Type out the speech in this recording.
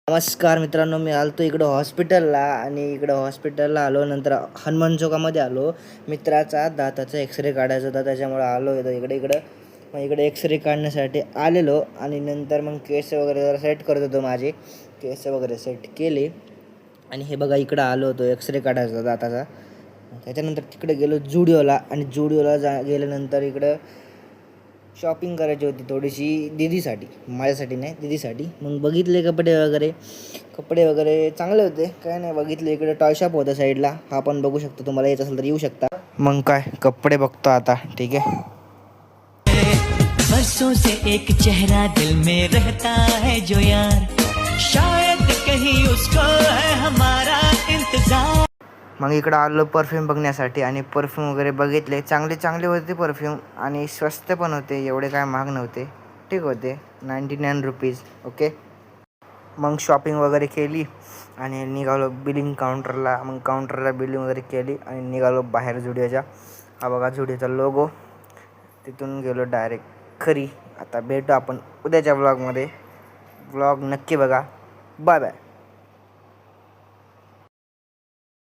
नमस्कार मित्रांनो, मी आलतो इकडं हॉस्पिटलला आणि इकडं हॉस्पिटलला आलो. नंतर हनुमान चौकामध्ये आलो. मित्राचा दाताचा एक्सरे काढायचा होता, त्याच्यामुळे आलो होतो इकडं. मग इकडे एक्सरे काढण्यासाठी आलेलो आणि नंतर मग केस वगैरे जरा सेट करत होतो. माझे केस वगैरे सेट केले आणि हे बघा इकडं आलो होतो एक्सरे काढायचा दाताचा. त्याच्यानंतर तिकडे गेलो जुडिओला आणि जुडिओला गेल्यानंतर इकडं शॉपिंग करायची होती थोडीशी दीदीसाठी, माझ्यासाठी नाही दीदीसाठी. मग बघितले कपडे वगैरे चांगले होते, काय नाही बघितले. इकडे टॉय शॉप होता साईडला, हा पण बघू शकतो. तुम्हाला येत असेल तर येऊ शकता. मग काय कपडे बघतो आता, ठीक आहे. बरसों से एक चेहरा दिल में रहता है जो यार, शायद कहीं उसको है हमारा इंतजार. मग इकडं आलो परफ्यूम बघण्यासाठी आणि परफ्यूम वगैरे बघितले. चांगले होते परफ्यूम आणि स्वस्त पण होते, एवढे काय महाग नव्हते, ठीक होते. 99 रुपीज, ओके. मग शॉपिंग वगैरे केली आणि निघालो बिलिंग काउंटरला. मग काउंटरला बिलिंग वगैरे केली आणि निघालो बाहेर जुडिओच्या. हा बघा जुडिओचा लोगो. तिथून गेलो डायरेक्ट घरी. आता भेटू आपण उद्याच्या व्लॉगमध्ये. व्लॉग नक्की बघा. Bye bye.